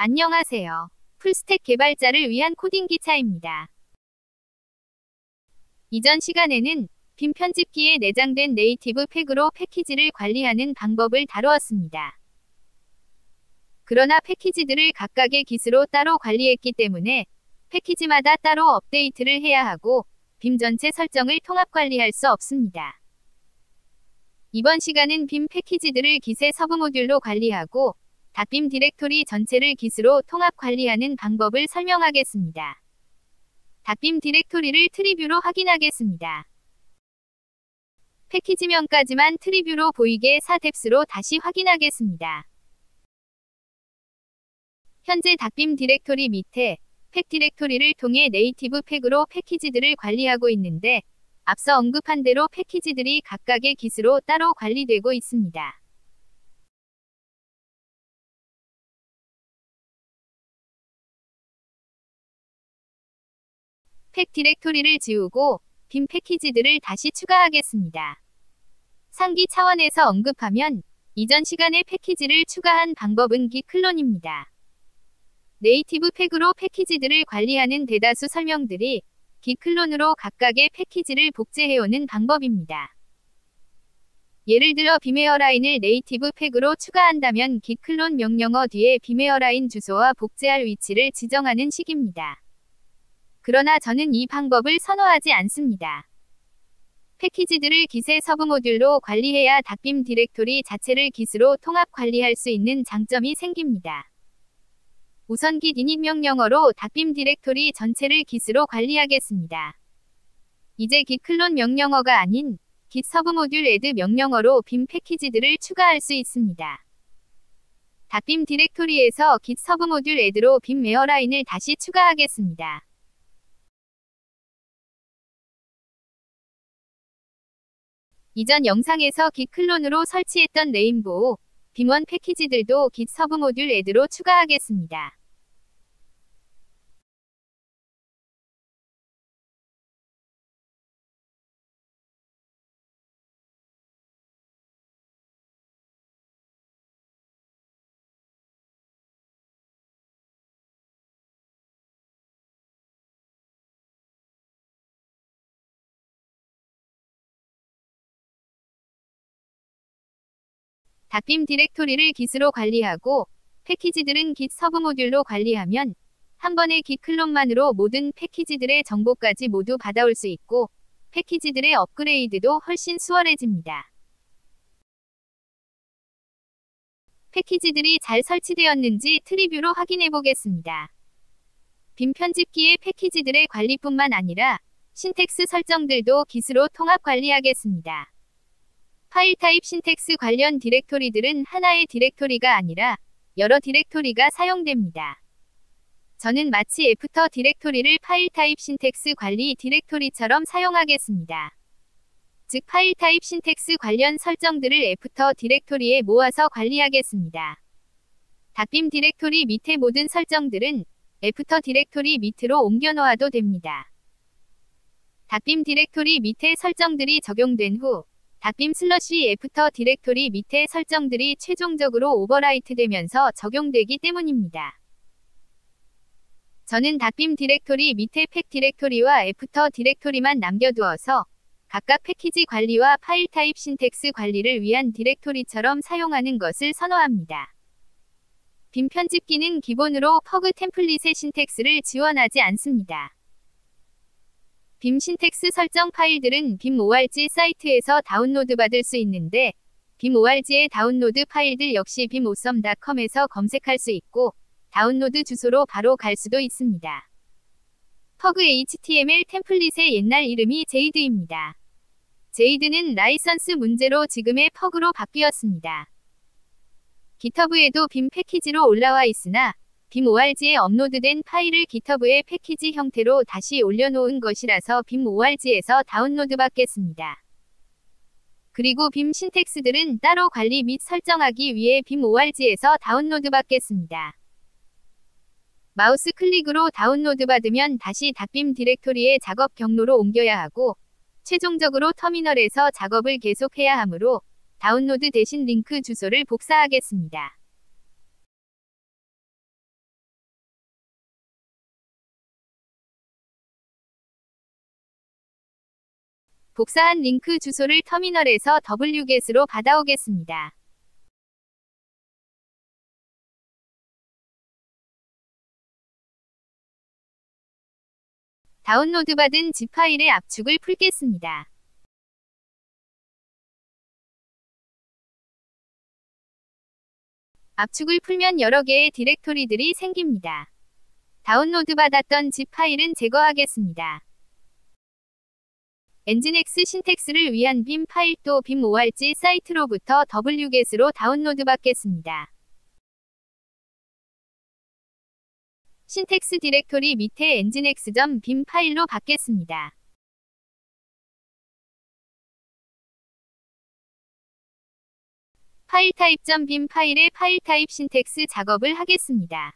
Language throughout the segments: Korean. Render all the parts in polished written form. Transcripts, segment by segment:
안녕하세요. 풀스택 개발자를 위한 코딩 기차입니다. 이전 시간에는 빔 편집기에 내장된 네이티브 팩으로 패키지를 관리하는 방법을 다루었습니다. 그러나 패키지들을 각각의 깃으로 따로 관리했기 때문에 패키지마다 따로 업데이트를 해야 하고 빔 전체 설정을 통합 관리할 수 없습니다. 이번 시간은 빔 패키지들을 깃의 서브 모듈로 관리하고 닷빔 디렉토리 전체를 깃으로 통합 관리하는 방법을 설명하겠습니다. 닷빔 디렉토리를 트리뷰로 확인하겠습니다. 패키지명까지만 트리뷰로 보이게 4탭스로 다시 확인하겠습니다. 현재 닷빔 디렉토리 밑에 팩 디렉토리를 통해 네이티브 팩으로 패키지들을 관리하고 있는데 앞서 언급한 대로 패키지들이 각각의 깃으로 따로 관리되고 있습니다. 팩 디렉토리를 지우고 빔 패키지들을 다시 추가하겠습니다. 상기 차원에서 언급하면 이전 시간에 패키지를 추가한 방법은 깃 클론입니다. 네이티브 팩으로 패키지들을 관리하는 대다수 설명들이 깃 클론으로 각각의 패키지를 복제해오는 방법입니다. 예를 들어 빔 에어라인을 네이티브 팩으로 추가한다면 깃 클론 명령어 뒤에 빔 에어라인 주소와 복제할 위치를 지정하는 식입니다. 그러나 저는 이 방법을 선호하지 않습니다. 패키지들을 깃의 서브 모듈로 관리해야 닷빔 디렉토리 자체를 깃으로 통합 관리할 수 있는 장점이 생깁니다. 우선 깃 init 명령어로 닷빔 디렉토리 전체를 깃으로 관리하겠습니다. 이제 깃 클론 명령어가 아닌 깃 서브 모듈 add 명령어로 빔 패키지들을 추가할 수 있습니다. 닷빔 디렉토리에서 깃 서브 모듈 add로 빔 에어라인을 다시 추가하겠습니다. 이전 영상에서 깃 클론으로 설치했던 레인보우, 빔1 패키지들도 깃 서브 모듈 add로 추가하겠습니다. 닷빔 디렉토리를 깃으로 관리하고 패키지들은 깃 서브 모듈로 관리하면 한 번의 깃 클론만으로 모든 패키지들의 정보까지 모두 받아올 수 있고 패키지들의 업그레이드도 훨씬 수월해집니다. 패키지들이 잘 설치되었는지 트리뷰로 확인해 보겠습니다. 빔 편집기의 패키지들의 관리뿐만 아니라 신텍스 설정들도 깃으로 통합 관리하겠습니다. 파일 타입 신텍스 관련 디렉토리들은 하나의 디렉토리가 아니라 여러 디렉토리가 사용됩니다. 저는 마치 애프터 디렉토리를 파일 타입 신텍스 관리 디렉토리처럼 사용하겠습니다. 즉 파일 타입 신텍스 관련 설정들을 애프터 디렉토리에 모아서 관리하겠습니다. 닷빔 디렉토리 밑의 모든 설정들은 애프터 디렉토리 밑으로 옮겨 놓아도 됩니다. 닷빔 디렉토리 밑의 설정들이 적용된 후 닷빔 슬러시 애프터 디렉토리 밑의 설정들이 최종적으로 오버라이트 되면서 적용되기 때문입니다. 저는 닷빔 디렉토리 밑에 팩 디렉토리와 애프터 디렉토리만 남겨두어서 각각 패키지 관리와 파일 타입 신텍스 관리를 위한 디렉토리처럼 사용하는 것을 선호합니다. 빔 편집기는 기본으로 퍼그 템플릿의 신텍스를 지원하지 않습니다. 빔 신텍스 설정 파일들은 빔 org 사이트에서 다운로드 받을 수 있는데 빔 org의 다운로드 파일들 역시 빔 awesome.com에서 검색할 수 있고 다운로드 주소로 바로 갈 수도 있습니다. 퍼그 HTML 템플릿의 옛날 이름이 제이드입니다. 제이드는 라이선스 문제로 지금의 퍼그로 바뀌었습니다. 깃허브에도 빔 패키지로 올라와 있으나 빔 org에 업로드된 파일을 깃허브의 패키지 형태로 다시 올려놓은 것이라서 빔 org에서 다운로드 받겠습니다. 그리고 빔 신텍스들은 따로 관리 및 설정하기 위해 빔 org에서 다운로드 받겠습니다. 마우스 클릭으로 다운로드 받으면 다시 닷빔 디렉토리의 작업 경로로 옮겨야 하고 최종적으로 터미널에서 작업을 계속해야 하므로 다운로드 대신 링크 주소를 복사하겠습니다. 복사한 링크 주소를 터미널에서 wget으로 받아오겠습니다. 다운로드받은 zip 파일의 압축을 풀겠습니다. 압축을 풀면 여러 개의 디렉토리들이 생깁니다. 다운로드받았던 zip 파일은 제거하겠습니다. 엔진엑스 신텍스를 위한 빔 파일 또 빔 org 사이트로부터 wget으로 다운로드받겠습니다. 신텍스 디렉토리 밑에 nginx.빔 파일로 받겠습니다. 파일 타입.빔 파일의 파일 타입 신텍스 작업을 하겠습니다.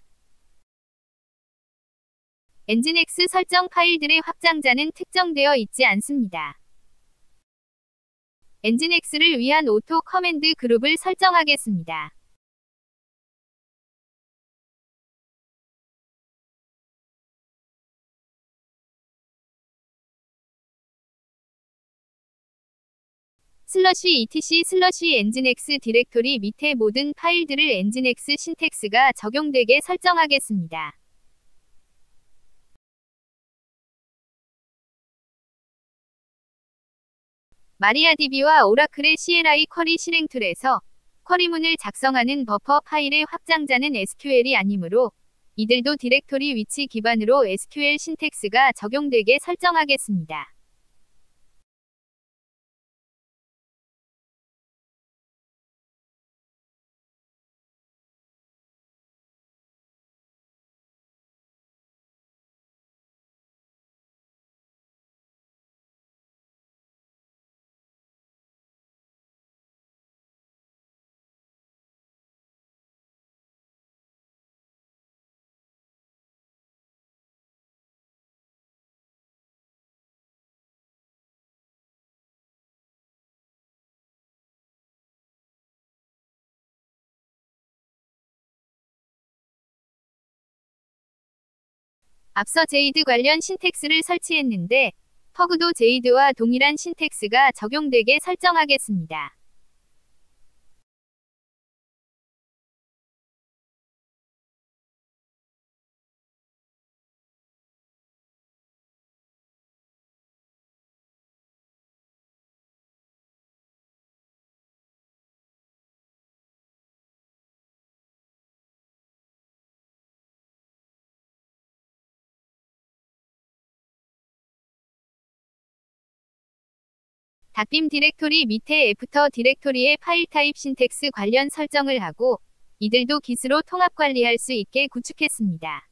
nginx 설정 파일들의 확장자는 특정되어 있지 않습니다. nginx를 위한 오토 커맨드 그룹을 설정하겠습니다. /etc/nginx 디렉토리 밑에 모든 파일들을 nginx 신텍스가 적용되게 설정하겠습니다. 마리아DB와 오라클의 CLI 쿼리 실행 툴에서 쿼리문을 작성하는 버퍼 파일의 확장자는 SQL이 아니므로 이들도 디렉토리 위치 기반으로 SQL 신텍스가 적용되게 설정하겠습니다. 앞서 제이드 관련 신텍스를 설치했는데 퍼그도 제이드와 동일한 신텍스가 적용되게 설정하겠습니다. 닷빔 디렉토리 밑에 애프터 디렉토리의 파일 타입 신텍스 관련 설정을 하고 이들도 git으로 통합 관리할 수 있게 구축했습니다.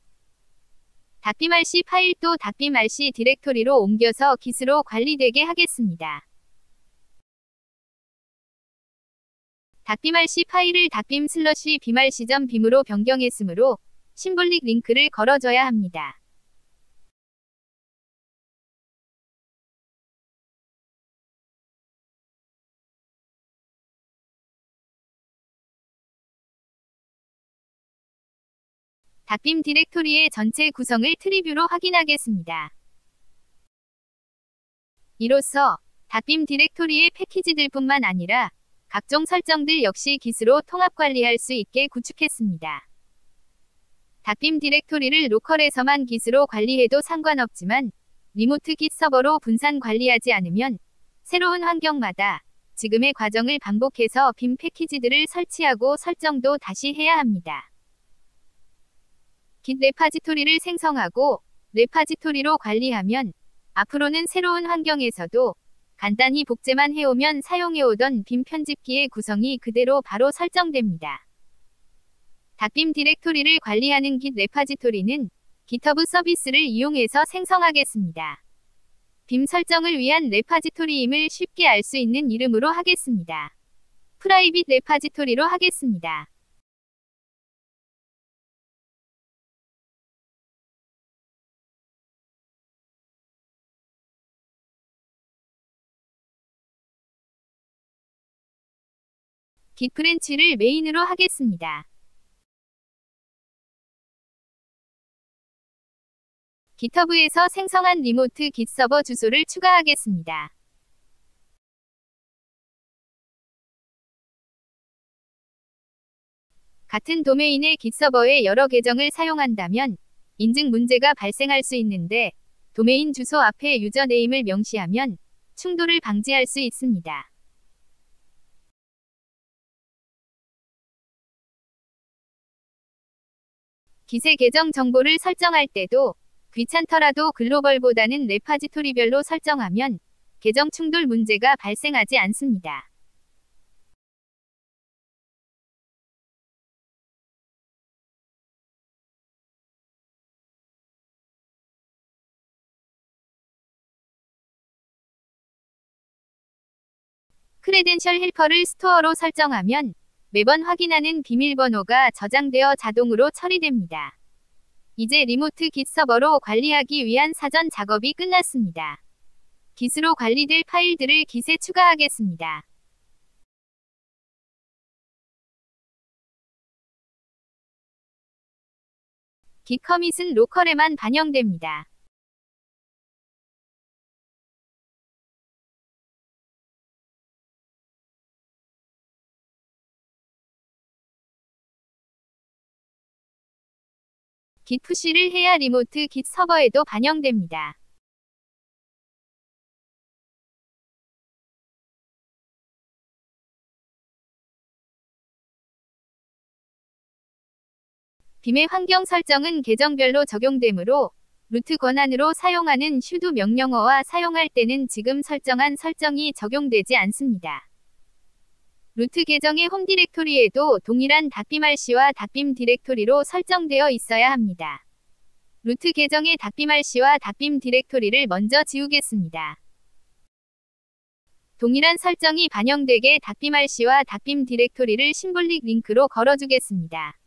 닷빔 rc 파일 또 닷빔 rc 디렉토리로 옮겨서 git으로 관리되게 하겠습니다. 닷빔 rc 파일을 닷빔 /빔 rc.빔으로 변경했으므로 심볼릭 링크를 걸어줘야 합니다. 닷빔 디렉토리의 전체 구성을 트리뷰로 확인하겠습니다. 이로써 닷빔 디렉토리의 패키지들뿐만 아니라 각종 설정들 역시 git으로 통합 관리할 수 있게 구축했습니다. 닷빔 디렉토리를 로컬에서만 git으로 관리해도 상관없지만 리모트 git 서버로 분산 관리하지 않으면 새로운 환경마다 지금의 과정을 반복해서 빔 패키지들을 설치하고 설정도 다시 해야 합니다. git 레파지토리를 생성하고 레파지토리로 관리하면 앞으로는 새로운 환경에서도 간단히 복제만 해오면 사용해오던 빔 편집기의 구성이 그대로 바로 설정됩니다. 닷빔 디렉토리를 관리하는 git 레파지토리는 GitHub 서비스를 이용해서 생성하겠습니다. 빔 설정을 위한 레파지토리임을 쉽게 알 수 있는 이름으로 하겠습니다. 프라이빗 레파지토리로 하겠습니다. git 브랜치를 메인으로 하겠습니다. GitHub에서 생성한 리모트 git 서버 주소를 추가하겠습니다. 같은 도메인의 git 서버에 여러 계정을 사용한다면 인증 문제가 발생할 수 있는데 도메인 주소 앞에 유저네임을 명시하면 충돌을 방지할 수 있습니다. git의 계정 정보를 설정할 때도 귀찮더라도 글로벌보다는 레파지토리별로 설정하면 계정 충돌 문제가 발생하지 않습니다. 크레덴셜 헬퍼를 스토어로 설정하면 매번 확인하는 비밀번호가 저장되어 자동으로 처리됩니다. 이제 리모트 git 서버로 관리하기 위한 사전 작업이 끝났습니다. git으로 관리될 파일들을 git에 추가하겠습니다. git 커밋은 로컬에만 반영됩니다. git 푸시를 해야 리모트 git 서버에도 반영됩니다. 빔의 환경 설정은 계정별로 적용되므로 루트 권한으로 사용하는 sudo 명령어와 사용할 때는 지금 설정한 설정이 적용되지 않습니다. 루트 계정의 홈 디렉토리에도 동일한 닷빔rc와 닷빔 디렉토리로 설정되어 있어야 합니다. 루트 계정의 닷빔rc와 닷빔 디렉토리를 먼저 지우겠습니다. 동일한 설정이 반영되게 닷빔rc와 닷빔 디렉토리를 심볼릭 링크로 걸어주겠습니다.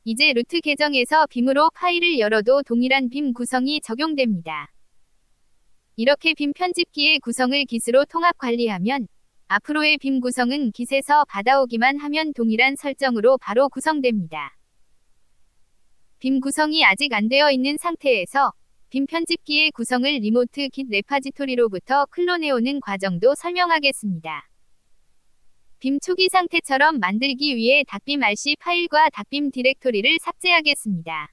이제 루트 계정에서 빔으로 파일을 열어도 동일한 빔 구성이 적용됩니다. 이렇게 빔 편집기의 구성을 git으로 통합 관리하면 앞으로의 빔 구성은 git에서 받아오기만 하면 동일한 설정으로 바로 구성됩니다. 빔 구성이 아직 안 되어 있는 상태에서 빔 편집기의 구성을 리모트 git 레파지토리로부터 클론해오는 과정도 설명하겠습니다. 빔 초기 상태처럼 만들기 위해 닷빔rc 파일과 닷빔 디렉토리를 삭제하겠습니다.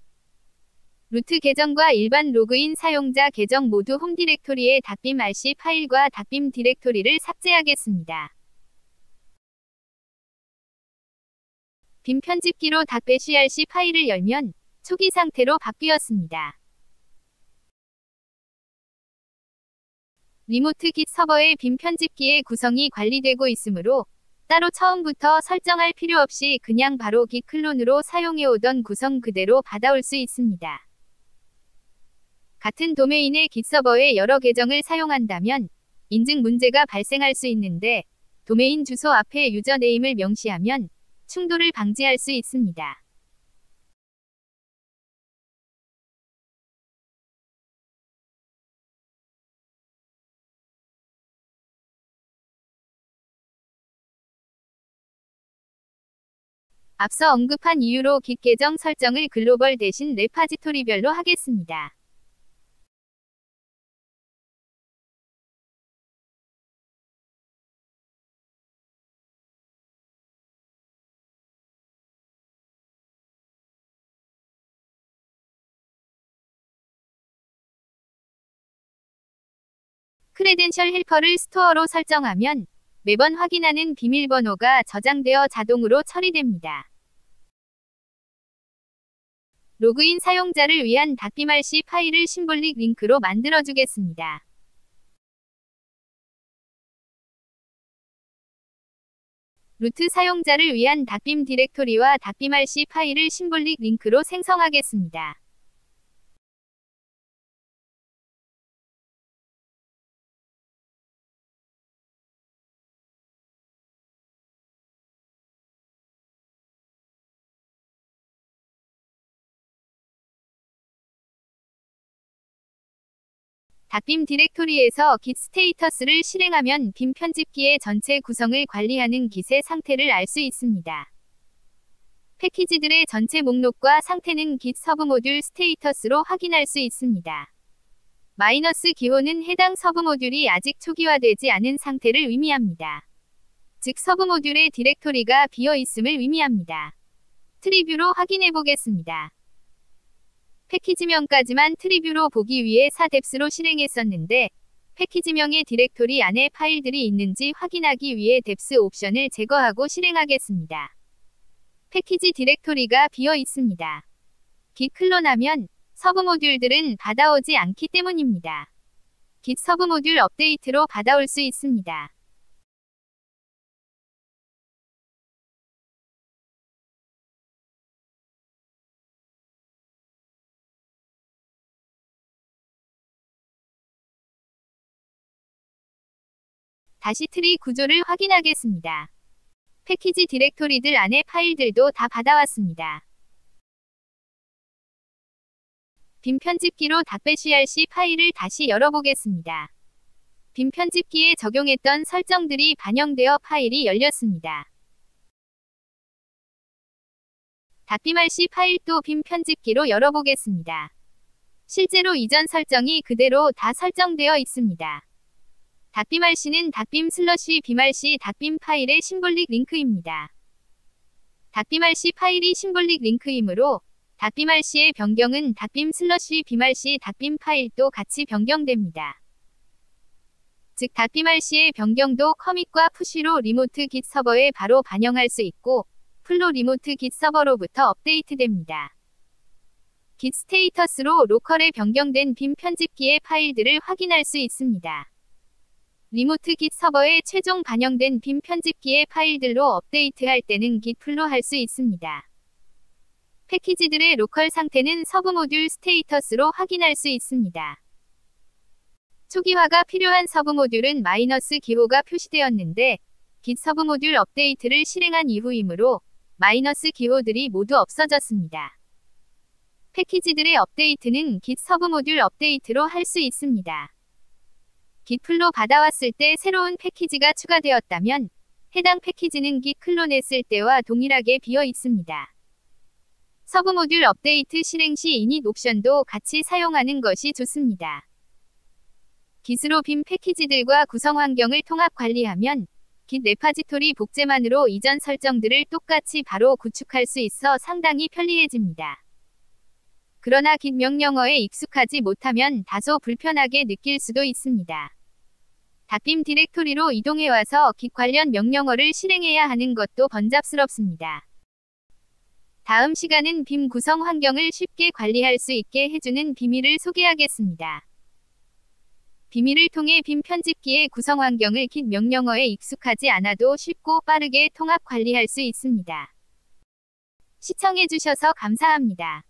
루트 계정과 일반 로그인 사용자 계정 모두 홈 디렉토리의 닷빔rc 파일과 닷빔 디렉토리를 삭제하겠습니다. 빔 편집기로 닷bashrc 파일을 열면 초기 상태로 바뀌었습니다. 리모트 git 서버의 빔 편집기의 구성이 관리되고 있으므로 따로 처음부터 설정할 필요 없이 그냥 바로 git 클론으로 사용해오던 구성 그대로 받아올 수 있습니다. 같은 도메인의 git 서버에 여러 계정을 사용한다면 인증 문제가 발생할 수 있는데 도메인 주소 앞에 유저네임을 명시하면 충돌을 방지할 수 있습니다. 앞서 언급한 이유로 git 계정 설정을 글로벌 대신 레파지토리별로 하겠습니다. 크레덴셜 헬퍼를 스토어로 설정하면 매번 확인하는 비밀번호가 저장되어 자동으로 처리됩니다. 로그인 사용자를 위한 닷bimrc 파일을 심볼릭 링크로 만들어주겠습니다. 루트 사용자를 위한 닷빔 디렉토리와 닷bimrc 파일을 심볼릭 링크로 생성하겠습니다. 닷빔 디렉토리에서 git 스테이터스를 실행하면 빔 편집기의 전체 구성을 관리하는 git의 상태를 알 수 있습니다. 패키지들의 전체 목록과 상태는 git 서브 모듈 스테이터스로 확인할 수 있습니다. 마이너스 기호는 해당 서브 모듈이 아직 초기화되지 않은 상태를 의미합니다. 즉 서브 모듈의 디렉토리가 비어 있음을 의미합니다. 트리뷰로 확인해 보겠습니다. 패키지명까지만 트리뷰로 보기 위해 사뎁스로 실행했었는데 패키지명의 디렉토리 안에 파일들이 있는지 확인하기 위해 뎁스 옵션을 제거하고 실행하겠습니다. 패키지 디렉토리가 비어 있습니다. git 클론하면 서브 모듈들은 받아오지 않기 때문입니다. git 서브 모듈 업데이트로 받아올 수 있습니다. 다시 트리 구조를 확인하겠습니다. 패키지 디렉토리들 안에 파일들도 다 받아왔습니다. 빔 편집기로 .crc 파일을 다시 열어보겠습니다. 빔 편집기에 적용했던 설정들이 반영되어 파일이 열렸습니다. .bmrc 파일 또 빔 편집기로 열어보겠습니다. 실제로 이전 설정이 그대로 다 설정되어 있습니다. .bmrc는 .bim/bmrc .bim 파일의 심볼릭 링크입니다. .bmrc 파일이 심볼릭 링크이므로 .bmrc의 변경은 .bim/bmrc .bim 파일도 같이 변경됩니다. 즉 .bmrc의 변경도 커밋과 푸시로 리모트 git 서버에 바로 반영할 수 있고 풀로 리모트 git 서버로부터 업데이트됩니다. git 스테이터스로 로컬에 변경된 빔 편집기의 파일들을 확인할 수 있습니다. 리모트 git 서버에 최종 반영된 빔 편집기의 파일들로 업데이트할 때는 git 풀로 할 수 있습니다. 패키지들의 로컬 상태는 서브 모듈 스테이터스로 확인할 수 있습니다. 초기화가 필요한 서브 모듈은 마이너스 기호가 표시되었는데 git 서브 모듈 업데이트를 실행한 이후이므로 마이너스 기호들이 모두 없어졌습니다. 패키지들의 업데이트는 git 서브 모듈 업데이트로 할 수 있습니다. git 풀로 받아왔을 때 새로운 패키지가 추가되었다면 해당 패키지는 git 클론했을 때와 동일하게 비어 있습니다. 서브 모듈 업데이트 실행 시 init 옵션도 같이 사용하는 것이 좋습니다. git으로 빔 패키지들과 구성 환경을 통합 관리하면 git 레파지토리 복제만으로 이전 설정들을 똑같이 바로 구축할 수 있어 상당히 편리해집니다. 그러나 git 명령어에 익숙하지 못하면 다소 불편하게 느낄 수도 있습니다. 닷빔 디렉토리로 이동해와서 git 관련 명령어를 실행해야 하는 것도 번잡스럽습니다. 다음 시간은 빔 구성 환경을 쉽게 관리할 수 있게 해주는 비밀을 소개하겠습니다. 비밀을 통해 빔 편집기의 구성 환경을 git 명령어에 익숙하지 않아도 쉽고 빠르게 통합 관리할 수 있습니다. 시청해주셔서 감사합니다.